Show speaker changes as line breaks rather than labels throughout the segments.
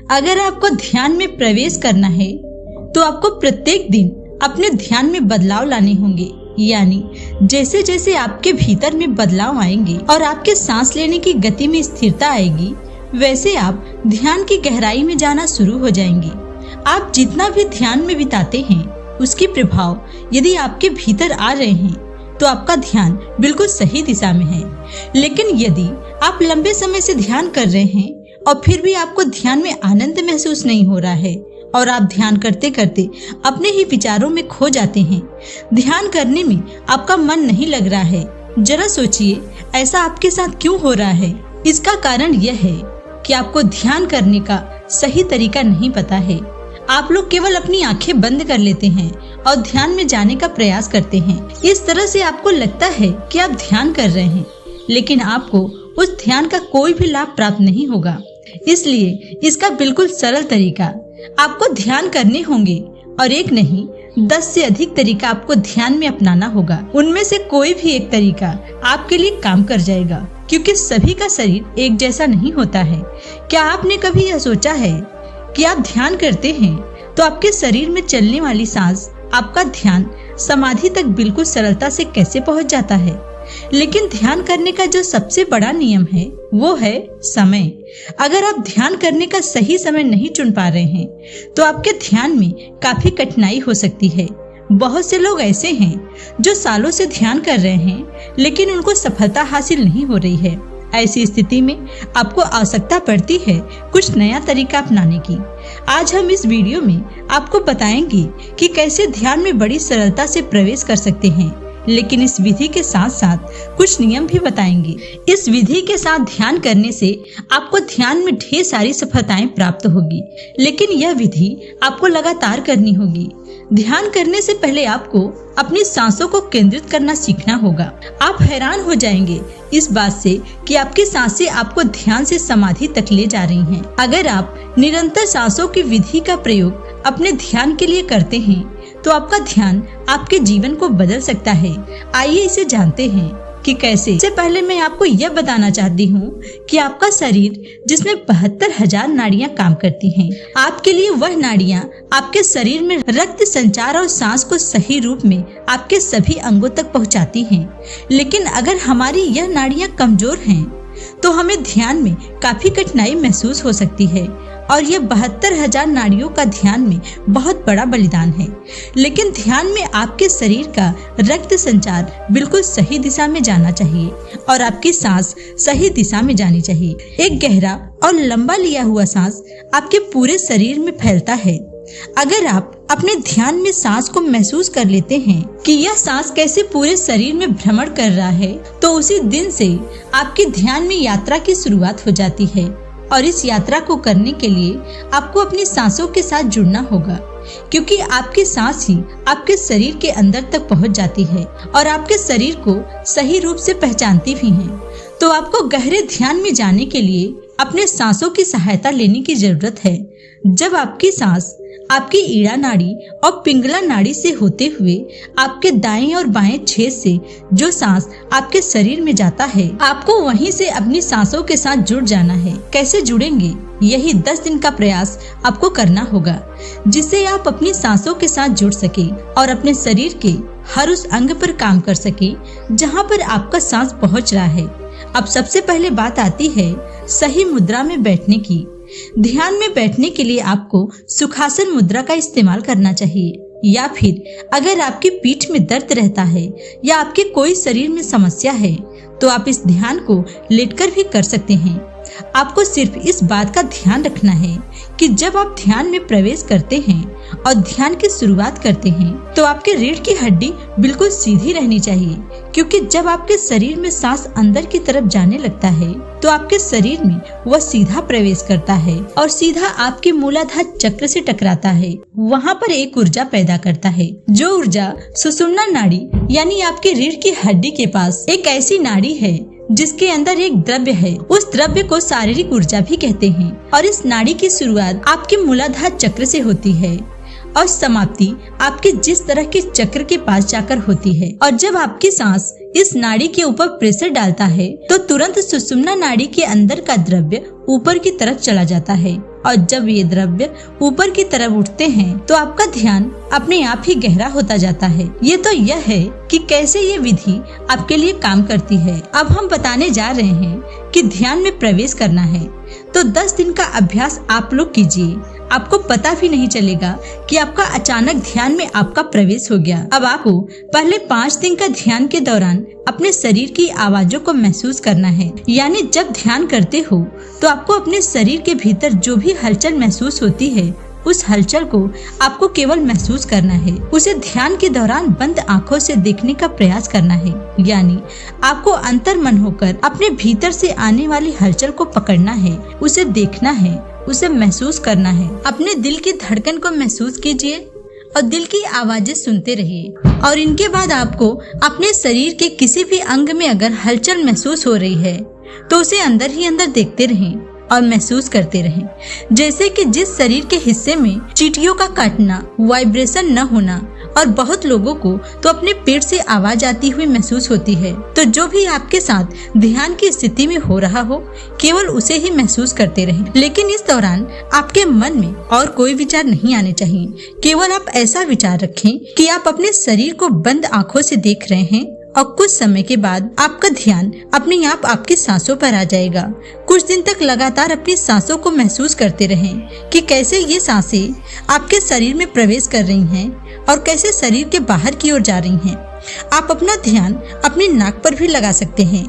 अगर आपको ध्यान में प्रवेश करना है तो आपको प्रत्येक दिन अपने ध्यान में बदलाव लाने होंगे। यानी जैसे जैसे आपके भीतर में बदलाव आएंगे और आपके सांस लेने की गति में स्थिरता आएगी, वैसे आप ध्यान की गहराई में जाना शुरू हो जाएंगे। आप जितना भी ध्यान में बिताते हैं, उसकी प्रभाव यदि आपके भीतर आ रहे हैं तो आपका ध्यान बिल्कुल सही दिशा में है। लेकिन यदि आप लंबे समय से ध्यान कर रहे हैं और फिर भी आपको ध्यान में आनंद महसूस नहीं हो रहा है और आप ध्यान करते करते अपने ही विचारों में खो जाते हैं, ध्यान करने में आपका मन नहीं लग रहा है, जरा सोचिए ऐसा आपके साथ क्यों हो रहा है। इसका कारण यह है कि आपको ध्यान करने का सही तरीका नहीं पता है। आप लोग केवल अपनी आंखें बंद कर लेते हैं और ध्यान में जाने का प्रयास करते हैं। इस तरह से आपको लगता है कि आप ध्यान कर रहे हैं, लेकिन आपको उस ध्यान का कोई भी लाभ प्राप्त नहीं होगा। इसलिए इसका बिल्कुल सरल तरीका आपको ध्यान करने होंगे और एक नहीं 10 से अधिक तरीका आपको ध्यान में अपनाना होगा। उनमें से कोई भी एक तरीका आपके लिए काम कर जाएगा, क्योंकि सभी का शरीर एक जैसा नहीं होता है। क्या आपने कभी यह सोचा है कि आप ध्यान करते हैं तो आपके शरीर में चलने वाली सांस, आपका ध्यान समाधि तक बिल्कुल सरलता से कैसे पहुंच जाता है। लेकिन ध्यान करने का जो सबसे बड़ा नियम है वो है समय। अगर आप ध्यान करने का सही समय नहीं चुन पा रहे हैं तो आपके ध्यान में काफी कठिनाई हो सकती है। बहुत से लोग ऐसे हैं जो सालों से ध्यान कर रहे हैं, लेकिन उनको सफलता हासिल नहीं हो रही है। ऐसी स्थिति में आपको आवश्यकता पड़ती है कुछ नया तरीका अपनाने की। आज हम इस वीडियो में आपको बताएंगे कि कैसे ध्यान में बड़ी सरलता से प्रवेश कर सकते हैं, लेकिन इस विधि के साथ साथ कुछ नियम भी बताएंगे। इस विधि के साथ ध्यान करने से आपको ध्यान में ढेर सारी सफलताएं प्राप्त होगी, लेकिन यह विधि आपको लगातार करनी होगी। ध्यान करने से पहले आपको अपनी सांसों को केंद्रित करना सीखना होगा। आप हैरान हो जाएंगे इस बात से कि आपकी सांसें आपको ध्यान से समाधि तक ले जा रही हैं। अगर आप निरंतर सांसों की विधि का प्रयोग अपने ध्यान के लिए करते हैं तो आपका ध्यान आपके जीवन को बदल सकता है। आइए इसे जानते हैं कि कैसे। इससे पहले मैं आपको यह बताना चाहती हूँ कि आपका शरीर जिसमें 72,000 नाड़ियाँ काम करती हैं, आपके लिए वह नाड़ियाँ आपके शरीर में रक्त संचार और सांस को सही रूप में आपके सभी अंगों तक पहुँचाती हैं। लेकिन अगर हमारी यह नाड़ियाँ कमजोर हैं तो हमें ध्यान में काफी कठिनाई महसूस हो सकती है और यह 72,000 नाड़ियों का ध्यान में बहुत बड़ा बलिदान है। लेकिन ध्यान में आपके शरीर का रक्त संचार बिल्कुल सही दिशा में जाना चाहिए और आपकी सांस सही दिशा में जानी चाहिए। एक गहरा और लंबा लिया हुआ सांस आपके पूरे शरीर में फैलता है। अगर आप अपने ध्यान में सांस को महसूस कर लेते हैं कि यह सांस कैसे पूरे शरीर में भ्रमण कर रहा है, तो उसी दिन से आपकी ध्यान में यात्रा की शुरुआत हो जाती है। और इस यात्रा को करने के लिए आपको अपनी सांसों के साथ जुड़ना होगा, क्योंकि आपकी सांस ही आपके शरीर के अंदर तक पहुंच जाती है और आपके शरीर को सही रूप से पहचानती भी है। तो आपको गहरे ध्यान में जाने के लिए अपने सांसों की सहायता लेने की जरूरत है। जब आपकी सांस आपकी ईड़ा नाड़ी और पिंगला नाड़ी से होते हुए आपके दाएं और बाएं छेद से जो सांस आपके शरीर में जाता है, आपको वहीं से अपनी सांसों के साथ जुड़ जाना है। कैसे जुड़ेंगे? यही 10 दिन का प्रयास आपको करना होगा, जिससे आप अपनी सांसों के साथ जुड़ सके और अपने शरीर के हर उस अंग पर काम कर सके जहाँ पर आपका सांस पहुँच रहा है। अब सबसे पहले बात आती है सही मुद्रा में बैठने की। ध्यान में बैठने के लिए आपको सुखासन मुद्रा का इस्तेमाल करना चाहिए, या फिर अगर आपकी पीठ में दर्द रहता है या आपके कोई शरीर में समस्या है तो आप इस ध्यान को लेटकर भी कर सकते हैं। आपको सिर्फ इस बात का ध्यान रखना है कि जब आप ध्यान में प्रवेश करते हैं और ध्यान की शुरुआत करते हैं तो आपके रीढ़ की हड्डी बिल्कुल सीधी रहनी चाहिए, क्योंकि जब आपके शरीर में सांस अंदर की तरफ जाने लगता है तो आपके शरीर में वह सीधा प्रवेश करता है और सीधा आपके मूलाधार चक्र से टकराता है। वहाँ पर एक ऊर्जा पैदा करता है, जो ऊर्जा सुषुम्ना नाड़ी यानी आपके रीढ़ की हड्डी के पास एक ऐसी नाड़ी है जिसके अंदर एक द्रव्य है। उस द्रव्य को शारीरिक ऊर्जा भी कहते हैं और इस नाड़ी की शुरुआत आपके मूलाधार चक्र से होती है और समाप्ति आपके जिस तरह के चक्र के पास जाकर होती है। और जब आपकी सांस इस नाड़ी के ऊपर प्रेशर डालता है तो तुरंत सुषुम्ना नाड़ी के अंदर का द्रव्य ऊपर की तरफ चला जाता है और जब ये द्रव्य ऊपर की तरफ उठते हैं तो आपका ध्यान अपने आप ही गहरा होता जाता है। ये तो यह है कि कैसे ये विधि आपके लिए काम करती है। अब हम बताने जा रहे हैं कि ध्यान में प्रवेश करना है तो 10 दिन का अभ्यास आप लोग कीजिए। आपको पता भी नहीं चलेगा कि आपका अचानक ध्यान में आपका प्रवेश हो गया। अब आपको पहले 5 दिन का ध्यान के दौरान अपने शरीर की आवाजों को महसूस करना है। यानी जब ध्यान करते हो तो आपको अपने शरीर के भीतर जो भी हलचल महसूस होती है उस हलचल को आपको केवल महसूस करना है। उसे ध्यान के दौरान बंद आंखों से देखने का प्रयास करना है। यानी आपको अंतर्मन होकर अपने भीतर से आने वाली हलचल को पकड़ना है, उसे देखना है, उसे महसूस करना है। अपने दिल की धड़कन को महसूस कीजिए और दिल की आवाजें सुनते रहिए। और इनके बाद आपको अपने शरीर के किसी भी अंग में अगर हलचल महसूस हो रही है तो उसे अंदर ही अंदर देखते रहें और महसूस करते रहें। जैसे कि जिस शरीर के हिस्से में चींटियों का काटना, वाइब्रेशन न होना और बहुत लोगों को तो अपने पेट से आवाज आती हुई महसूस होती है। तो जो भी आपके साथ ध्यान की स्थिति में हो रहा हो केवल उसे ही महसूस करते रहें। लेकिन इस दौरान आपके मन में और कोई विचार नहीं आने चाहिए। केवल आप ऐसा विचार रखें कि आप अपने शरीर को बंद आंखों से देख रहे हैं और कुछ समय के बाद आपका ध्यान अपने आप आपकी सांसों पर आ जाएगा। कुछ दिन तक लगातार अपनी सांसों को महसूस करते रहें कि कैसे ये सांसें आपके शरीर में प्रवेश कर रही हैं और कैसे शरीर के बाहर की ओर जा रही हैं। आप अपना ध्यान अपनी नाक पर भी लगा सकते हैं,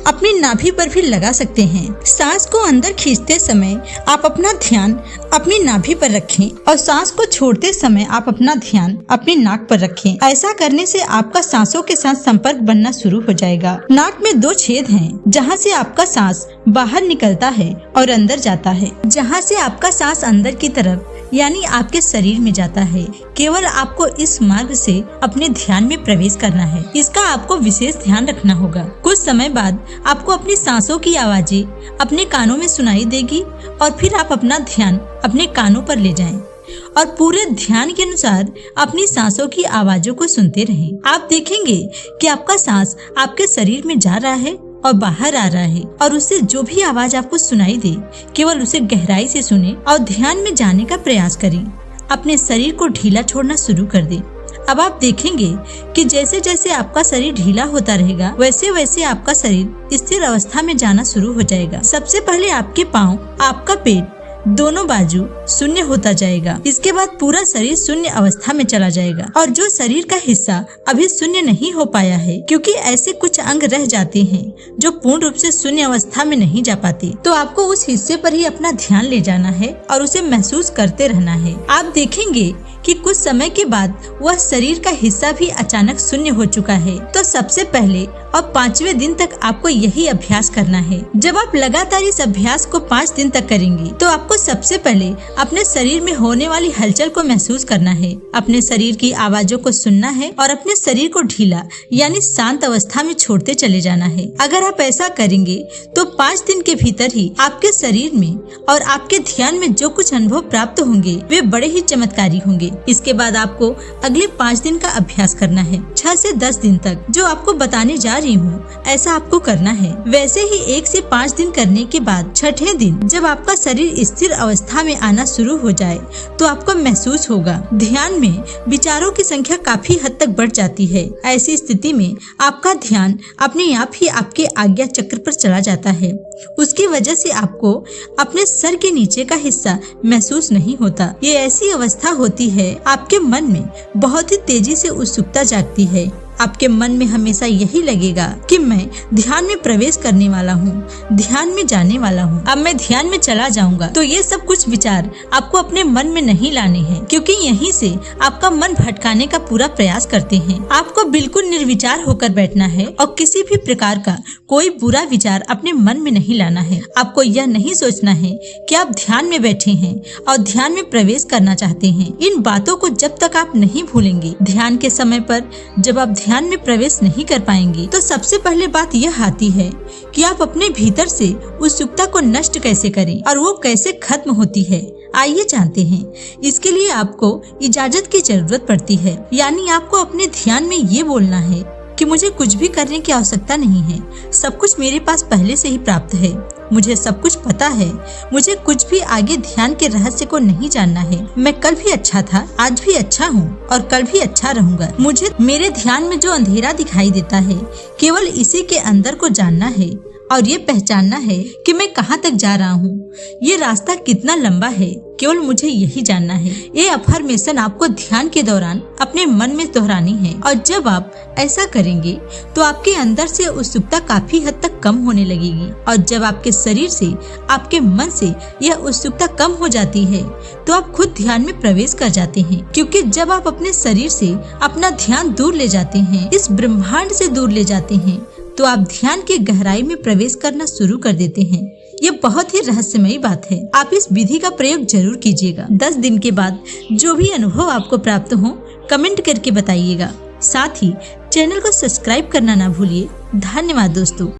अपनी नाभि पर भी लगा सकते हैं। सांस को अंदर खींचते समय आप अपना ध्यान अपनी नाभि पर रखें और सांस को छोड़ते समय आप अपना ध्यान अपनी नाक पर रखें। ऐसा करने से आपका सांसों के साथ संपर्क बनना शुरू हो जाएगा। नाक में 2 छेद हैं, जहां से आपका सांस बाहर निकलता है और अंदर जाता है। जहां से आपका सांस अंदर की तरफ यानी आपके शरीर में जाता है। केवल आपको इस मार्ग से अपने ध्यान में प्रवेश करना है। इसका आपको विशेष ध्यान रखना होगा। कुछ समय बाद आपको अपनी सांसों की आवाजें अपने कानों में सुनाई देगी और फिर आप अपना ध्यान अपने कानों पर ले जाएं और पूरे ध्यान के अनुसार अपनी सांसों की आवाजों को सुनते रहें। आप देखेंगे कि आपका सांस आपके शरीर में जा रहा है और बाहर आ रहा है और उससे जो भी आवाज आपको सुनाई दे केवल उसे गहराई से सुने और ध्यान में जाने का प्रयास करें। अपने शरीर को ढीला छोड़ना शुरू कर दें। अब आप देखेंगे कि जैसे जैसे आपका शरीर ढीला होता रहेगा वैसे वैसे आपका शरीर स्थिर अवस्था में जाना शुरू हो जाएगा। सबसे पहले आपके पाँव, आपका पेट, दोनों बाजू शून्य होता जाएगा। इसके बाद पूरा शरीर शून्य अवस्था में चला जाएगा और जो शरीर का हिस्सा अभी शून्य नहीं हो पाया है, क्योंकि ऐसे कुछ अंग रह जाते हैं जो पूर्ण रूप से शून्य अवस्था में नहीं जा पाते, तो आपको उस हिस्से पर ही अपना ध्यान ले जाना है और उसे महसूस करते रहना है। आप देखेंगे कि कुछ समय के बाद वह शरीर का हिस्सा भी अचानक शून्य हो चुका है। तो सबसे पहले और 5वें दिन तक आपको यही अभ्यास करना है। जब आप लगातार इस अभ्यास को 5 दिन तक करेंगे तो आपको सबसे पहले अपने शरीर में होने वाली हलचल को महसूस करना है, अपने शरीर की आवाजों को सुनना है और अपने शरीर को ढीला यानी शांत अवस्था में छोड़ते चले जाना है। अगर आप ऐसा करेंगे तो 5 दिन के भीतर ही आपके शरीर में और आपके ध्यान में जो कुछ अनुभव प्राप्त होंगे वे बड़े ही चमत्कारी होंगे। इसके बाद आपको अगले 5 दिन का अभ्यास करना है, 6 से 10 दिन तक। जो आपको बताने जा रही हूँ ऐसा आपको करना है। वैसे ही 1 से 5 दिन करने के बाद 6ठे दिन जब आपका शरीर स्थिर अवस्था में आना शुरू हो जाए तो आपको महसूस होगा ध्यान में विचारों की संख्या काफी हद तक बढ़ जाती है। ऐसी स्थिति में आपका ध्यान अपने आप ही आपके आज्ञा चक्र पर चला जाता है। उसकी वजह से आपको अपने सर के नीचे का हिस्सा महसूस नहीं होता। ये ऐसी अवस्था होती है आपके मन में बहुत ही तेजी से उत्सुकता जागती है। आपके मन में हमेशा यही लगेगा कि मैं ध्यान में प्रवेश करने वाला हूँ, ध्यान में जाने वाला हूँ, अब मैं ध्यान में चला जाऊंगा। तो ये सब कुछ विचार आपको अपने मन में नहीं लाने हैं, क्योंकि यहीं से आपका मन भटकाने का पूरा प्रयास करते हैं। आपको बिल्कुल निर्विचार होकर बैठना है और किसी भी प्रकार का कोई बुरा विचार अपने मन में नहीं लाना है। आपको यह नहीं सोचना है कि आप ध्यान में बैठे हैं और ध्यान में प्रवेश करना चाहते हैं। इन बातों को जब तक आप नहीं भूलेंगे, ध्यान के समय पर जब आप ध्यान में प्रवेश नहीं कर पाएंगे तो सबसे पहले बात यह आती है कि आप अपने भीतर से उत्सुकता को नष्ट कैसे करें और वो कैसे खत्म होती है। आइए जानते हैं। इसके लिए आपको इजाजत की जरूरत पड़ती है, यानी आपको अपने ध्यान में ये बोलना है कि मुझे कुछ भी करने की आवश्यकता नहीं है, सब कुछ मेरे पास पहले से ही प्राप्त है। मुझे सब कुछ पता है, मुझे कुछ भी आगे ध्यान के रहस्य को नहीं जानना है। मैं कल भी अच्छा था, आज भी अच्छा हूँ और कल भी अच्छा रहूंगा। मुझे मेरे ध्यान में जो अंधेरा दिखाई देता है, केवल इसी के अंदर को जानना है और ये पहचानना है कि मैं कहाँ तक जा रहा हूँ। ये रास्ता कितना लंबा है, केवल मुझे यही जानना है। ये अफर्मेशन आपको ध्यान के दौरान अपने मन में दोहरानी है और जब आप ऐसा करेंगे तो आपके अंदर से उत्सुकता काफी हद तक कम होने लगेगी और जब आपके शरीर से, आपके मन से यह उत्सुकता कम हो जाती है तो आप खुद ध्यान में प्रवेश कर जाते हैं। क्योंकि जब आप अपने शरीर से अपना ध्यान दूर ले जाते हैं, इस ब्रह्मांड से दूर ले जाते हैं, तो आप ध्यान के गहराई में प्रवेश करना शुरू कर देते हैं। ये बहुत ही रहस्यमयी बात है। आप इस विधि का प्रयोग जरूर कीजिएगा। 10 दिन के बाद जो भी अनुभव आपको प्राप्त हो, कमेंट करके बताइएगा। साथ ही चैनल को सब्सक्राइब करना ना भूलिए। धन्यवाद दोस्तों।